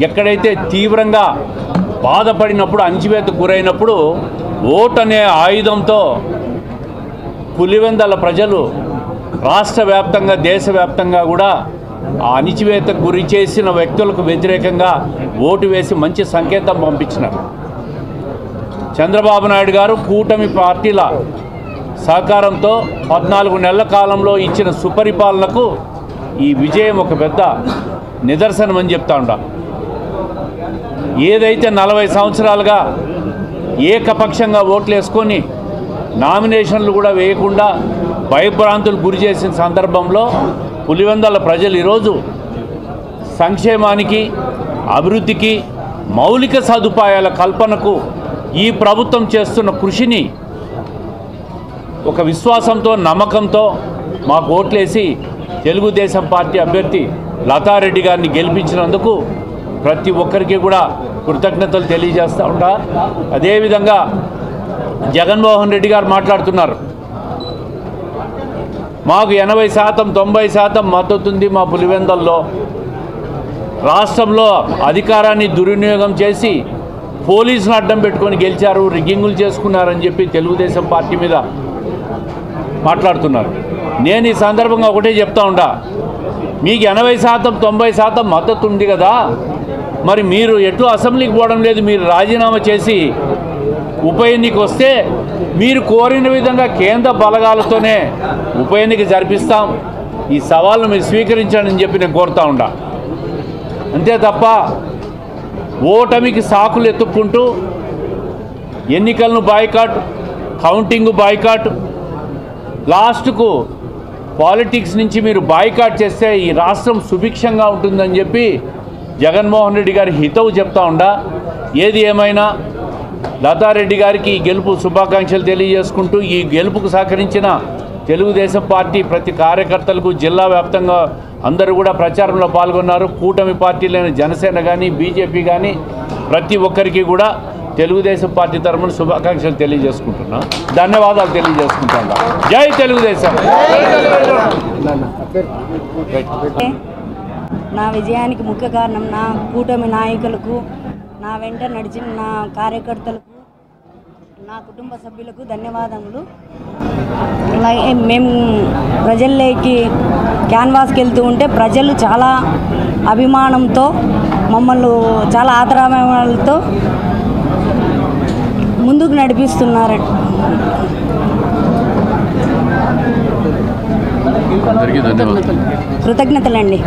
ఎక్కడైతే తీవ్రంగా బాధపడినప్పుడు అణచివేతకు గురైనప్పుడు ఓటు అనే ఆయుధంతో పులివెందల ప్రజలు రాష్ట్ర వ్యాప్తంగా దేశవ్యాప్తంగా కూడా ఆ అణచివేతకు గురి చేసిన వ్యక్తులకు వ్యతిరేకంగా ఓటు వేసి మంచి సంకేతం పంపించినారు. చంద్రబాబు నాయుడు గారు కూటమి పార్టీల సహకారంతో 14 నెలల కాలంలో ఇచ్చిన సుపరిపాలనకు ఈ విజయం ఒక పెద్ద నిదర్శనం అని చెప్తా ఉంటా. ఏదైతే 40 సంవత్సరాలుగా ఏకపక్షంగా ఓట్లు వేసుకొని నామినేషన్లు కూడా వేయకుండా భయభ్రాంతులు గురి చేసిన సందర్భంలో పులివెందల ప్రజలు ఈరోజు సంక్షేమానికి, అభివృద్ధికి, మౌలిక సదుపాయాల కల్పనకు ఈ ప్రభుత్వం చేస్తున్న కృషిని ఒక విశ్వాసంతో, నమ్మకంతో మాకు ఓట్లేసి తెలుగుదేశం పార్టీ అభ్యర్థి లతారెడ్డి గారిని గెలిపించినందుకు ప్రతి ఒక్కరికి కూడా కృతజ్ఞతలు తెలియజేస్తూ ఉంటా. అదేవిధంగా జగన్మోహన్ రెడ్డి గారు మాట్లాడుతున్నారు, మాకు 80% 90% మద్దతు ఉంది మా పులివెందల్లో. రాష్ట్రంలో అధికారాన్ని దుర్వినియోగం చేసి పోలీసులు అడ్డం పెట్టుకొని గెలిచారు, రిగ్గింగులు చేసుకున్నారని చెప్పి తెలుగుదేశం పార్టీ మీద మాట్లాడుతున్నారు. నేను ఈ సందర్భంగా ఒకటే చెప్తా ఉంటా, మీకు 80% 90% మద్దతు ఉంది కదా, మరి మీరు ఎటు అసెంబ్లీకి పోవడం లేదు, మీరు రాజీనామా చేసి ఉప ఎన్నిక వస్తే మీరు కోరిన విధంగా కేంద్ర బలగాలతోనే ఉప ఎన్నిక జరిపిస్తాం, ఈ సవాళ్ళను మీరు స్వీకరించండి అని చెప్పి నేను కోరుతా ఉంటా. అంతే తప్ప ఓటమికి సాకులు ఎత్తుక్కుంటూ ఎన్నికలను బాయ్కాట్, కౌంటింగ్ బాయ్కాట్, లాస్ట్కు పాలిటిక్స్ నుంచి మీరు బాయ్కాట్ చేస్తే ఈ రాష్ట్రం సుభిక్షంగా ఉంటుందని చెప్పి జగన్మోహన్ రెడ్డి గారి హితవు చెప్తా ఉండా. ఏది ఏమైనా లతారెడ్డి గారికి ఈ గెలుపు శుభాకాంక్షలు తెలియజేసుకుంటూ, ఈ గెలుపుకు సహకరించిన తెలుగుదేశం పార్టీ ప్రతి కార్యకర్తలకు జిల్లా వ్యాప్తంగా అందరూ కూడా ప్రచారంలో పాల్గొన్నారు. కూటమి పార్టీలైన జనసేన కానీ, బీజేపీ కానీ ప్రతి ఒక్కరికి కూడా తెలుగుదేశం పార్టీ తరఫున శుభాకాంక్షలు తెలియజేసుకుంటున్నా, ధన్యవాదాలు తెలియజేసుకుంటున్నా. జై తెలుగుదేశం. నా విజయానికి ముఖ్య కారణం నా కూటమి నాయకులకు, నా వెంట నడిచిన నా కార్యకర్తలకు, నా కుటుంబ సభ్యులకు ధన్యవాదములు. అలాగే మేము ప్రజల్లోకి క్యాన్వాస్కి వెళ్తూ ఉంటే ప్రజలు చాలా అభిమానంతో, మమ్మల్ని చాలా ఆదరాభిమానాలతో ముందుకు నడిపిస్తున్నారు. కృతజ్ఞతలండి.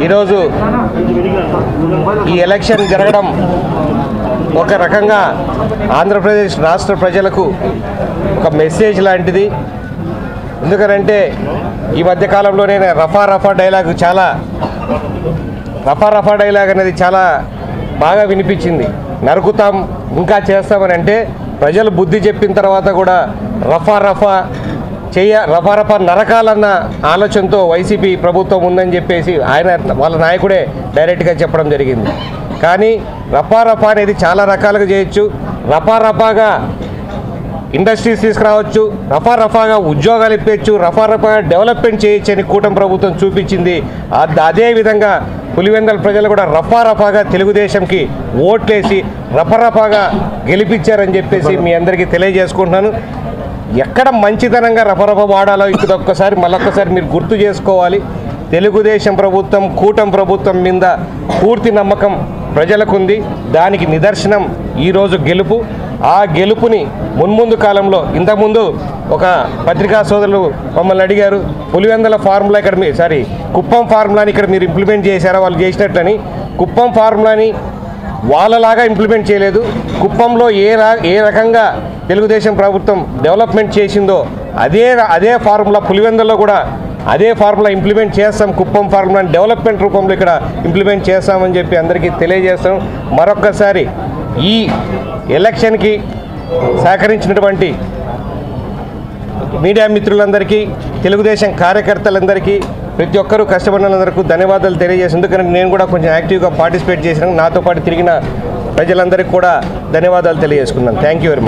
ఈరోజు ఈ ఎలక్షన్ జరగడం ఒక రకంగా ఆంధ్రప్రదేశ్ రాష్ట్ర ప్రజలకు ఒక మెసేజ్ లాంటిది. ఎందుకనంటే ఈ మధ్యకాలంలోనే రఫా డైలాగ్ అనేది చాలా బాగా వినిపించింది. నరుకుతాం, ఇంకా చేస్తామని అంటే ప్రజలు బుద్ధి చెప్పిన తర్వాత కూడా రఫా నరకాలన్న ఆలోచనతో వైసీపీ ప్రభుత్వం ఉందని చెప్పేసి వాళ్ళ నాయకుడే డైరెక్ట్గా చెప్పడం జరిగింది. కానీ రఫా అనేది చాలా రకాలుగా చేయొచ్చు. రఫాగా ఇండస్ట్రీస్ తీసుకురావచ్చు, రఫాగా ఉద్యోగాలు ఇప్పించచ్చు, రఫాగా డెవలప్మెంట్ చేయొచ్చు అని కూటమి ప్రభుత్వం చూపించింది. అదేవిధంగా పులివెందల ప్రజలు కూడా రఫాగా తెలుగుదేశంకి ఓట్లేసి రఫాగా గెలిపించారని చెప్పేసి మీ అందరికీ తెలియజేసుకుంటున్నాను. ఎక్కడ మంచితనంగా రఫా వాడాలో మళ్ళొక్కసారి మీరు గుర్తు చేసుకోవాలి. తెలుగుదేశం ప్రభుత్వం, కూటమి ప్రభుత్వం మీద పూర్తి నమ్మకం ప్రజలకు ఉంది. దానికి నిదర్శనం ఈరోజు గెలుపు. ఆ గెలుపుని మున్ముందు కాలంలో, ఇంతకుముందు ఒక పత్రికా సోదరులు మమ్మల్ని అడిగారు, పులివెందల ఫార్ములా కుప్పం ఫార్ములాని ఇక్కడ మీరు ఇంప్లిమెంట్ చేశారా వాళ్ళు చేసినట్లని. కుప్పం ఫార్ములాని వాళ్ళలాగా ఇంప్లిమెంట్ చేయలేదు. కుప్పంలో ఏ రకంగా తెలుగుదేశం ప్రభుత్వం డెవలప్మెంట్ చేసిందో అదే ఫార్ములా పులివెందల్లో కూడా అదే ఫార్ములా ఇంప్లిమెంట్ చేస్తాం. కుప్పం ఫార్ములాని డెవలప్మెంట్ రూపంలో ఇక్కడ ఇంప్లిమెంట్ చేస్తామని చెప్పి అందరికీ తెలియజేస్తాం. మరొక్కసారి ఈ ఎలక్షన్కి సహకరించినటువంటి మీడియా మిత్రులందరికీ, తెలుగుదేశం కార్యకర్తలందరికీ, ప్రతి ఒక్కరూ కష్టపడినందరికీ ధన్యవాదాలు తెలియజేసి, ఎందుకంటే నేను కూడా కొంచెం యాక్టివ్గా పార్టిసిపేట్ చేసినాను. నాతో పాటు తిరిగిన ప్రజలందరికీ కూడా ధన్యవాదాలు తెలియజేసుకున్నాను. Thank you very much.